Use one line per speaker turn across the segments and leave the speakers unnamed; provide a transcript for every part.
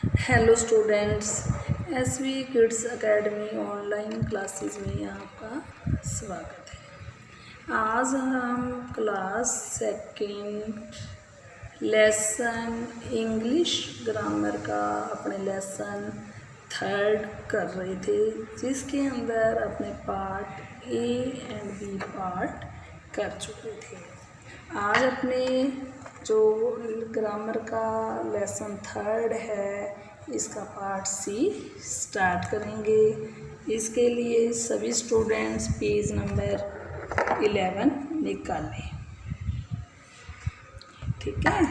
Hello students, SV kids academy online classes में आपका स्वागत है। आज हम class second lesson English grammar का अपने लेसन थर्ड कर रहे थे, जिसके अंदर अपने part A and B part कर चुके थे। आज अपने जो ग्रामर का लेसन थर्ड है, इसका पार्ट सी स्टार्ट करेंगे। इसके लिए सभी स्टूडेंट्स पेज नंबर 11 निकालें। ठीक है,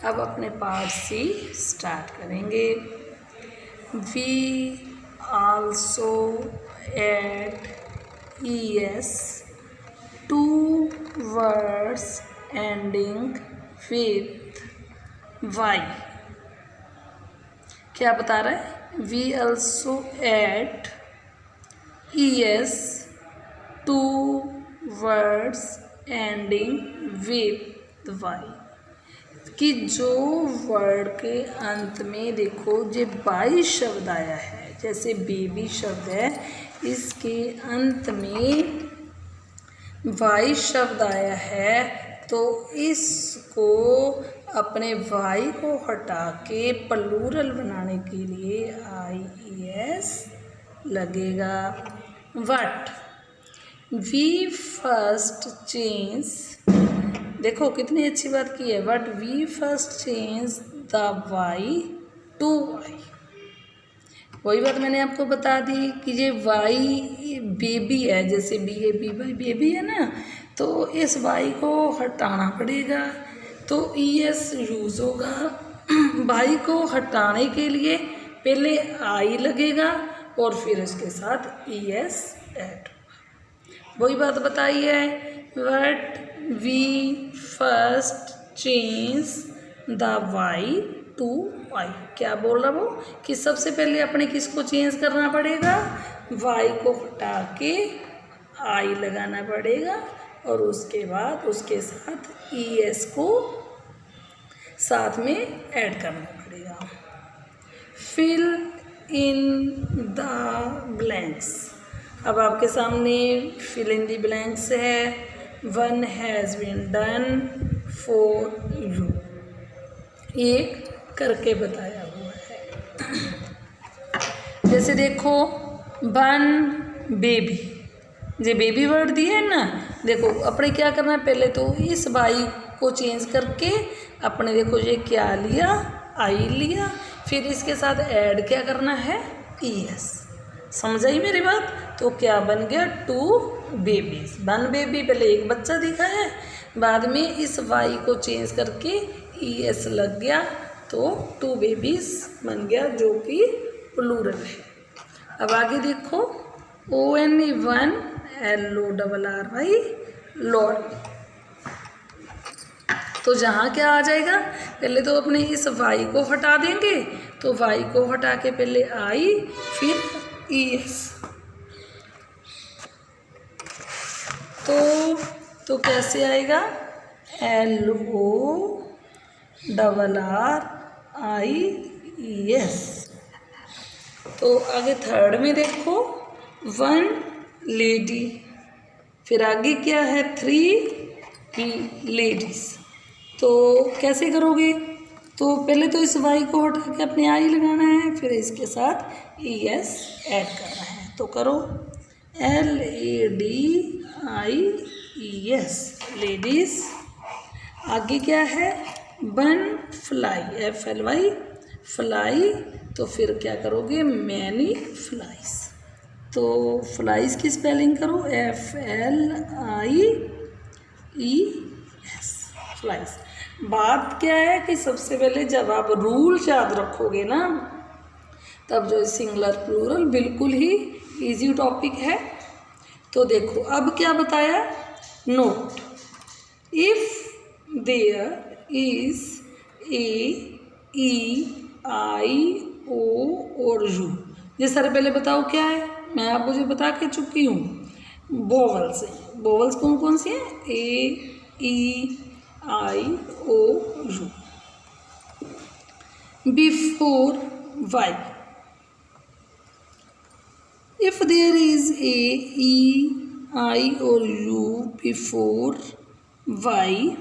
अब अपने पार्ट सी स्टार्ट करेंगे। We also add ES to words ending with Y। क्या बता रहा है? We also add ES to words ending with Y, कि जो वर्ड के अंत में देखो जो Y शब्द आया है, जैसे बेबी शब्द है, इसके अंत में Y शब्द आया है, तो इसको अपने Y को हटा के प्लूरल बनाने के लिए IES लगेगा। वट वी फर्स्ट चेंज, देखो कितनी अच्छी बात की है। What we first change the Y to Y। वही बात मैंने आपको बता दी कि ये Y बेबी है, जैसे BABY बेबी है ना, तो इस Y को हटाना पड़ेगा, तो ES यूज़ होगा। Y को हटाने के लिए पहले I लगेगा और फिर इसके साथ ES ऐड होगा। वही बात बताई है, what we first change the Y to Y। क्या बोल रहा वो कि सबसे पहले अपने किसको चेंज करना पड़ेगा? Y को हटा के I लगाना पड़ेगा और उसके बाद उसके साथ ES को साथ में ऐड करना पड़ेगा। Fill in the blanks. अब आपके सामने फिल इन द ब्लैंक्स है। One has been done for you, एक करके बताया हुआ है। जैसे देखो वन बेबी, जो बेबी वर्ड दिए है ना, देखो अपने क्या करना है, पहले तो इस Y को चेंज करके अपने देखो ये क्या लिया, I लिया, फिर इसके साथ ऐड क्या करना है, ES। समझ आई मेरी बात? तो क्या बन गया, टू बेबीज। वन बेबी पहले एक बच्चा दिखा है, बाद में इस Y को चेंज करके ES लग गया, तो टू बेबीज बन गया, जो कि प्लूरल है। अब आगे देखो ONE1LORRY लॉर्ड। तो जहाँ क्या आ जाएगा, पहले तो अपने इस Y को हटा देंगे, तो Y को हटा के पहले I फिर ES, तो कैसे आएगा, LORRIES। तो आगे थर्ड में देखो वन लेडी, फिर आगे क्या है, थ्री लेडीज। तो कैसे करोगे, तो पहले तो इस Y को हटा के अपने I लगाना है, फिर इसके साथ ES ऐड करना है। तो करो LADIES लेडीज। आगे क्या है, वन फ्लाई, FLY फ्लाई, तो फिर क्या करोगे, मैनी फ्लाइज। तो फ्लाइज की स्पेलिंग करो FLIES फ्लाइज। बात क्या है कि सबसे पहले जब आप रूल याद रखोगे ना, तब जो सिंगुलर प्लूरल बिल्कुल ही इजी टॉपिक है। तो देखो अब क्या बताया, note if there is AEIO और U। ये सारे पहले बताओ क्या है, मैं आपको जो बता के चुकी हूँ, वोवल्स हैं। वोवल्स कौन कौन सी हैं, AEIO U। Before Y. If there is a E, I or U before Y,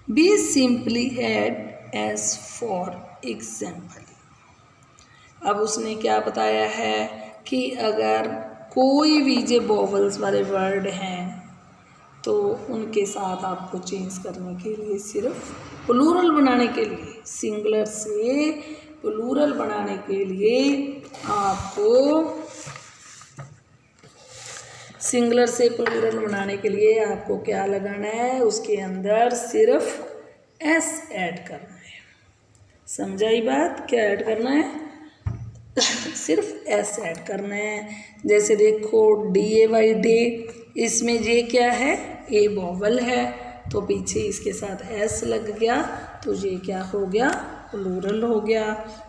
we simply add S for example. अब उसने क्या बताया है कि अगर कोई भी जो वोवल्स वाले वर्ड हैं तो उनके साथ आपको चेंज करने के लिए सिर्फ प्लूरल बनाने के लिए, सिंगुलर से प्लूरल बनाने के लिए आपको सिंगुलर से प्लूरल बनाने के लिए आपको क्या लगाना है, उसके अंदर सिर्फ एस ऐड करना है। समझाई बात? क्या ऐड करना है? सिर्फ एस ऐड करना है। जैसे देखो DAY डे, इसमें ये क्या है, ए वोवल है तो पीछे इसके साथ एस लग गया तो ये क्या हो गया, प्लूरल हो गया।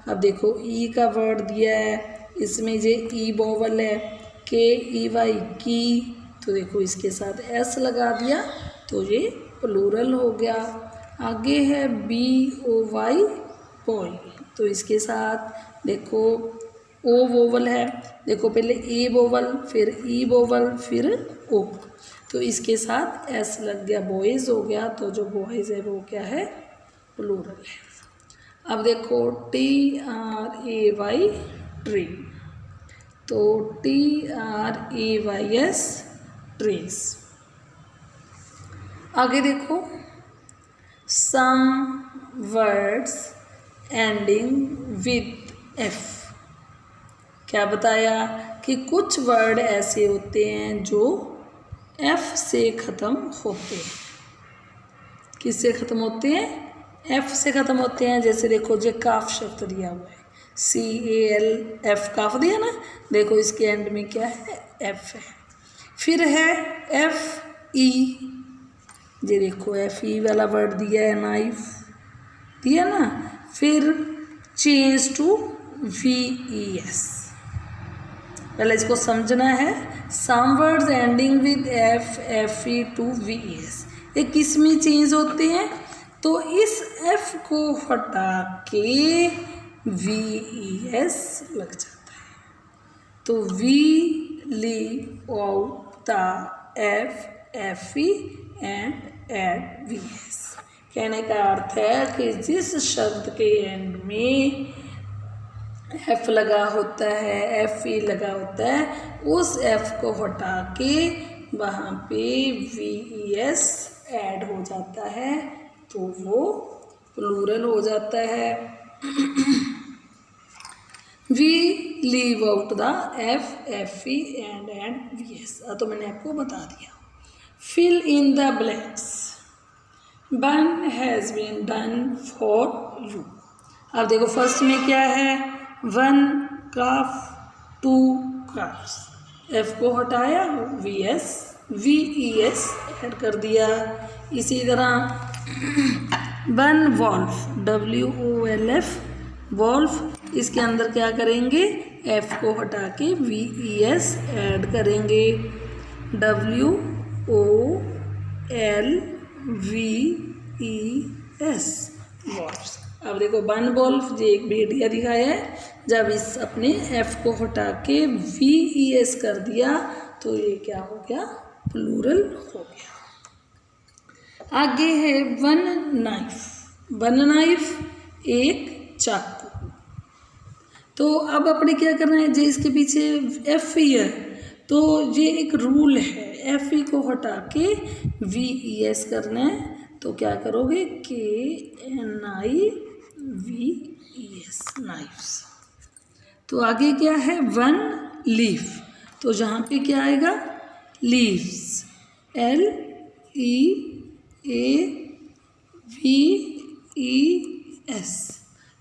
अब देखो ई का वर्ड दिया है, इसमें ये ई वोवल है, KEY की, तो देखो इसके साथ एस लगा दिया तो ये प्लूरल हो गया। आगे है BOY बॉय, तो इसके साथ देखो ओ वोवल है, देखो पहले ए वोवल फिर ई वोवल फिर ओ, तो इसके साथ एस लग गया, बॉयज़ हो गया, तो जो बॉयज़ है वो क्या है, प्लूरल है। अब देखो TRAY ट्री, तो TRAYS ट्रीज। आगे देखो some words ending with F, क्या बताया कि कुछ वर्ड ऐसे होते हैं जो F से ख़त्म होते हैं। किससे ख़त्म होते हैं? F से ख़त्म होते हैं। जैसे देखो जो काफ शब्द दिया हुआ है, CALF काफ दिया ना, देखो इसके एंड में क्या है, F है। फिर है FE, ये देखो FE वाला वर्ड दिया है, नाइफ दिया ना, फिर चेंज टू VES। पहले इसको समझना है। Some words ending with F, FE to VES, ये किस में चेंज होते हैं, तो इस F को हटा के VES लग जाता है, तो V leave out the F, FE and add VES। कहने का अर्थ है कि जिस शब्द के एंड में F लगा होता है, FE लगा होता है, उस F को हटा के वहाँ पे VES ऐड हो जाता है तो वो प्लूरल हो जाता है। We leave out the F, FE and VES, तो मैंने आपको बता दिया। Fill in the blanks, one has been done for you. अब देखो फर्स्ट में क्या है, one calf, two calves, F को हटाया, VES ऐड कर दिया। इसी तरह वन वॉल्फ, WOLF वॉल्फ, इसके अंदर क्या करेंगे, F को हटा के VES ऐड करेंगे, WOLVES वॉल्फ्स। अब देखो वन वॉल्फ, जो एक भेड़िया दिखाया है, जब इस अपने F को हटा के VES कर दिया तो ये क्या हो गया, प्लूरल हो गया। आगे है वन नाइफ, वन नाइफ एक चाकू। तो अब अपने क्या करना है, जो इसके पीछे FE है तो ये एक रूल है, FE को हटा के VES करना है, तो क्या करोगे, KNIVES नाइफ्स। तो आगे क्या है, वन लीफ, तो जहाँ पे क्या आएगा, लीव्स, LEAVES,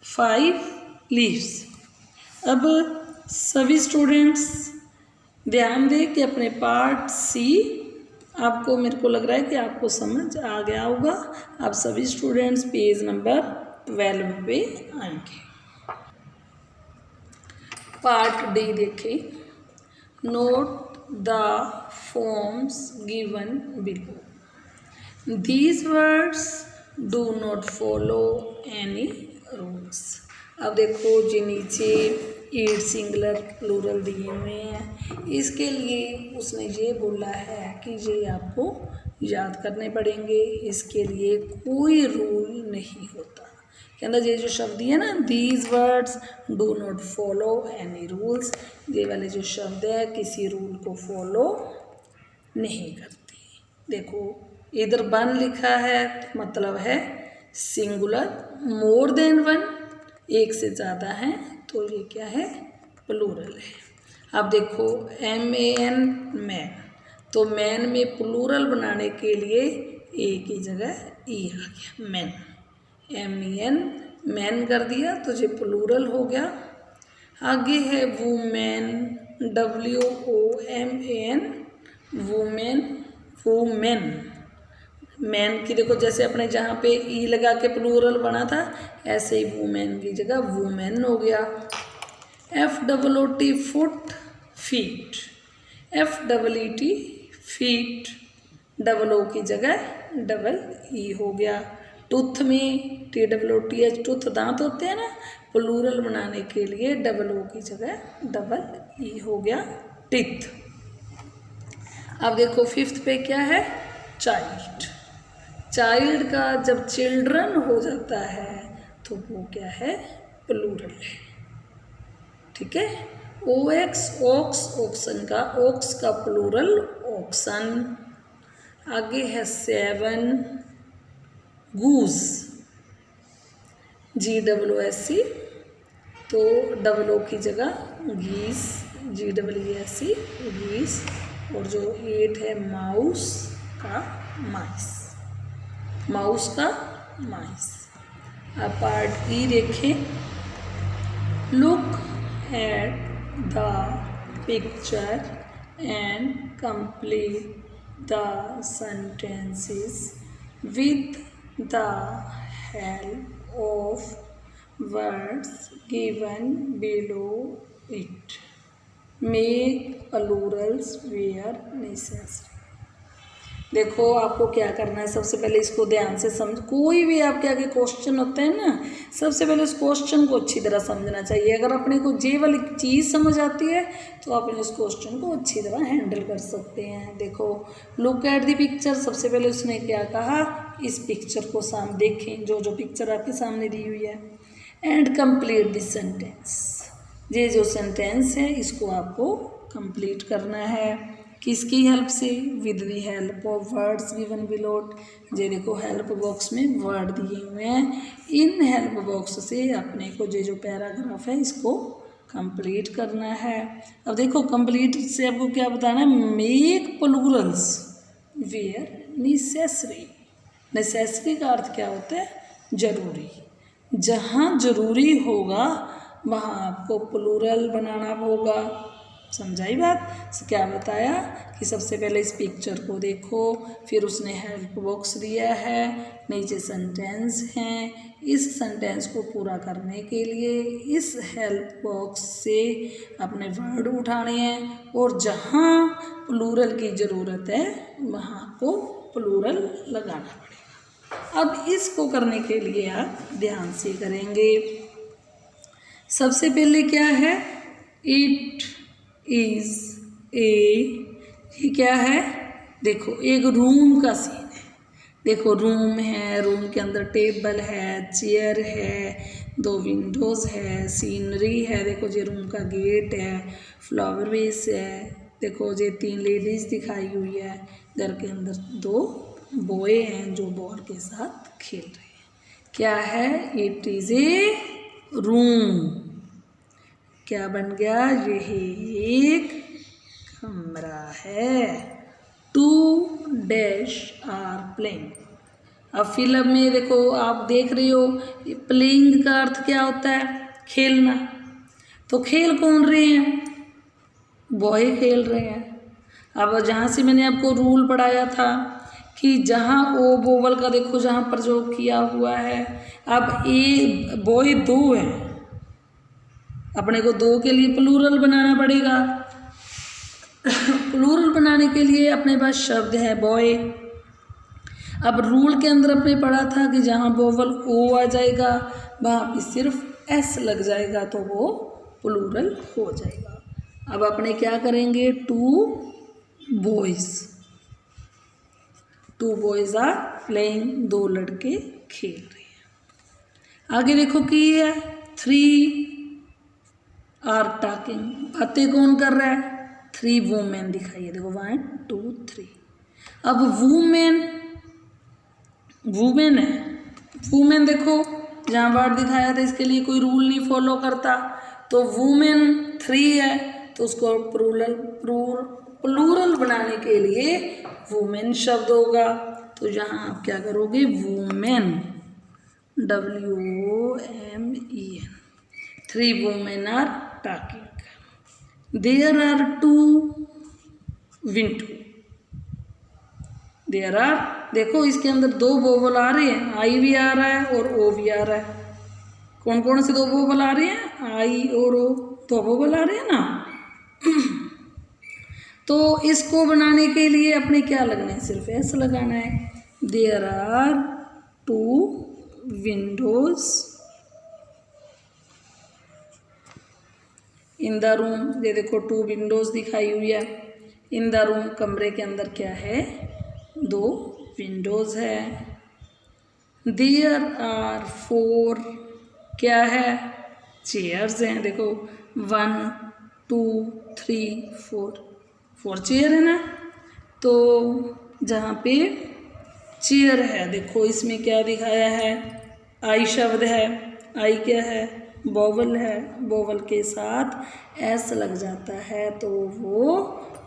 फाइव लीव्स। अब सभी स्टूडेंट्स ध्यान दें कि अपने पार्ट C आपको, मेरे को लग रहा है कि आपको समझ आ गया होगा। आप सभी स्टूडेंट्स पेज नंबर 12 पे आएंगे। पार्ट D देखें, note the forms given below, these words do not follow any rules. अब देखो जी नीचे 8 सिंगुलर प्लूरल दिए हुए हैं, इसके लिए उसने ये बोला है कि ये आपको याद करने पड़ेंगे, इसके लिए कोई रूल नहीं होता। कहना ये जो शब्द दिए ना, these words do not follow any rules, ये वाले जो शब्द है किसी रूल को फॉलो नहीं करते। देखो इधर 1 लिखा है तो मतलब है सिंगुलर, मोर देन 1 एक से ज़्यादा है तो ये क्या है, प्लूरल है। अब देखो MAN मैन, तो मैन में प्लूरल बनाने के लिए ए की जगह ई आ गया, मैन। MEN मैन कर दिया तो ये प्लूरल हो गया। आगे है women, WOMAN, women, women. Man की देखो जैसे अपने जहाँ पे ई लगा के प्लूरल बना था, ऐसे ही वुमेन की जगह वुमेन हो गया। FOOT foot, feet, FEET feet, DO की जगह EE हो गया। टूथ में TWOTH, टूथ दांत होते हैं ना, प्लूरल बनाने के लिए DO की जगह EE हो गया, टिथ। अब देखो 5th पे क्या है, चाइल्ड। चाइल्ड का जब चिल्ड्रन हो जाता है तो वो क्या है, प्लूरल है, ठीक है। OX ओक्स, ओक्सन का, ओक्स का प्लूरल ओक्सन। आगे है 7 गूज, GWSC, तो DO की जगह गीस, GWSC गीस। और जो 8 है माउस का माइस, माउस का माइस। अब पार्ट ई देखें, look at the picture and complete the sentences with the help of words given below it, make plurals where necessary. देखो आपको क्या करना है, सबसे पहले इसको ध्यान से समझ, कोई भी आपके आगे क्वेश्चन होता है ना, सबसे पहले उस क्वेश्चन को अच्छी तरह समझना चाहिए। अगर अपने को ये वाली चीज़ समझ आती है तो आप उस क्वेश्चन को अच्छी तरह हैंडल कर सकते हैं। देखो लुक एट द पिक्चर, सबसे पहले उसने क्या कहा, इस पिक्चर को सामने देखें, जो जो पिक्चर आपके सामने दी हुई है। एंड कंप्लीट दिस सेंटेंस, ये जो सेंटेंस है इसको आपको कंप्लीट करना है। किसकी हेल्प से, with the help of words given below. ये देखो हेल्प बॉक्स में वर्ड दिए हुए हैं, इन हेल्प बॉक्स से अपने को ये जो पैराग्राफ है इसको कंप्लीट करना है। अब देखो कंप्लीट से आपको क्या बताना है, make plurals where necessary. Necessary का अर्थ क्या होता है, जरूरी। जहाँ जरूरी होगा वहाँ आपको प्लूरल बनाना होगा। समझाई बात। क्या बताया कि सबसे पहले इस पिक्चर को देखो, फिर उसने हेल्प बॉक्स दिया है, नीचे सेंटेंस हैं, इस सेंटेंस को पूरा करने के लिए इस हेल्प बॉक्स से अपने वर्ड उठाने हैं और जहाँ प्लूरल की ज़रूरत है वहाँ को प्लूरल लगाना पड़ेगा। अब इसको करने के लिए आप ध्यान से करेंगे। सबसे पहले क्या है, इट इज़ ए, ये क्या है, देखो एक रूम का सीन है। देखो रूम है, रूम के अंदर टेबल है, चेयर है, 2 विंडोज़ है, सीनरी है, देखो ये रूम का गेट है, फ्लावर वेस है, देखो ये 3 लेडीज़ दिखाई हुई है, घर के अंदर 2 बॉय हैं जो बॉल के साथ खेल रहे हैं। क्या है, इट इज़ ए रूम। क्या बन गया, यह एक कमरा है। 2 डैश आर प्लेइंग। अब फिल्म में देखो आप देख रहे हो, प्लेइंग का अर्थ क्या होता है, खेलना। तो खेल कौन रहे हैं, बॉय खेल रहे हैं। अब जहाँ से मैंने आपको रूल पढ़ाया था कि जहाँ ओ बोवल का देखो जहाँ पर जो किया हुआ है, अब ए बॉय 2 है, अपने को 2 के लिए प्लूरल बनाना पड़ेगा। प्लूरल बनाने के लिए अपने पास शब्द है बॉय। अब रूल के अंदर अपने पढ़ा था कि जहाँ बोवल ओ आ जाएगा वहाँ पे सिर्फ एस लग जाएगा तो वो प्लूरल हो जाएगा। अब अपने क्या करेंगे, 2 बॉयज़, 2 बॉयज़ आर प्लेइंग, 2 लड़के खेल रहे हैं। आगे देखो कि है 3 आर टॉकिंग, बातें कौन कर रहा है, 3 वुमेन दिखाई है, देखो 1 2 3। अब वुमेन है, वुमेन देखो जहाँ वर्ड दिखाया था इसके लिए कोई रूल नहीं फॉलो करता, तो वुमेन 3 है तो उसको प्लूरल बनाने के लिए वुमेन शब्द होगा। तो यहाँ आप क्या करोगे, women, WOMEN, 3 women are talking. There are 2 windows. There are, देखो इसके अंदर 2 वोवल आ रहे हैं, आई भी आ रहा है और ओ भी आ रहा है। कौन कौन से 2 वोवल आ रहे हैं, आई और ओ, 2 वोवल आ रहे हैं ना। तो इसको बनाने के लिए अपने क्या लगना है, सिर्फ एस लगाना है। There are 2 windows in the room, ये देखो 2 विंडोज दिखाई हुई है। इन द रूम, कमरे के अंदर क्या है, 2 विंडोज है। देयर आर 4 क्या है, चेयर्स हैं, देखो 1 2 3 4 चेयर है ना। तो जहाँ पे चेयर है देखो इसमें क्या दिखाया है, आई शब्द है, आई क्या है, वोवल है, वोवल के साथ एस लग जाता है तो वो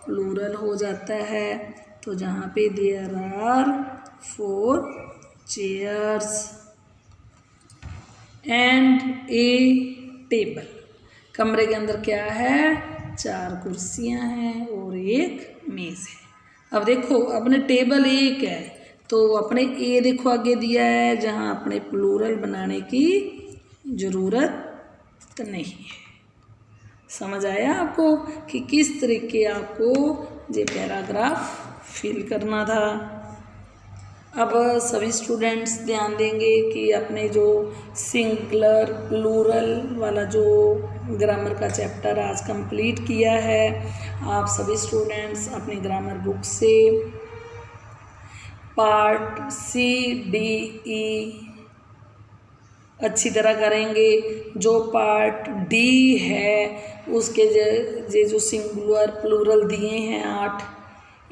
प्लूरल हो जाता है। तो जहाँ पे there are 4 chairs and a table, कमरे के अंदर क्या है, 4 कुर्सियाँ हैं और एक मेज़ है। अब देखो अपने टेबल एक है तो अपने ए देखो आगे दिया है, जहाँ अपने प्लूरल बनाने की ज़रूरत नहीं है। समझ आया आपको कि किस तरीके आपको ये पैराग्राफ फिल करना था। अब सभी स्टूडेंट्स ध्यान देंगे कि अपने जो सिंगुलर प्लूरल वाला जो ग्रामर का चैप्टर आज कंप्लीट किया है, आप सभी स्टूडेंट्स अपनी ग्रामर बुक से पार्ट C, D, E अच्छी तरह करेंगे। जो पार्ट D है उसके जो सिंगुलर प्लूरल दिए हैं 8,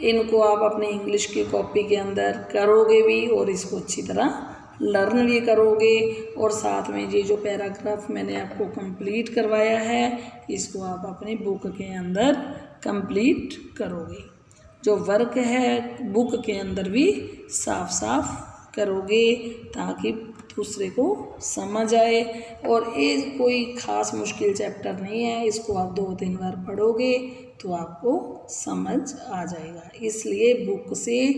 इनको आप अपने इंग्लिश की कॉपी के अंदर करोगे भी और इसको अच्छी तरह लर्न भी करोगे। और साथ में ये जो पैराग्राफ मैंने आपको कंप्लीट करवाया है इसको आप अपनी बुक के अंदर कंप्लीट करोगे। जो वर्क है बुक के अंदर भी साफ साफ करोगे ताकि दूसरे को समझ आए। और ये कोई ख़ास मुश्किल चैप्टर नहीं है, इसको आप 2-3 बार पढ़ोगे तो आपको समझ आ जाएगा। इसलिए बुक से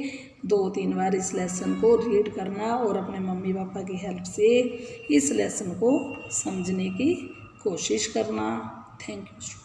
2-3 बार इस लेसन को रीड करना और अपने मम्मी पापा की हेल्प से इस लेसन को समझने की कोशिश करना। Thank you.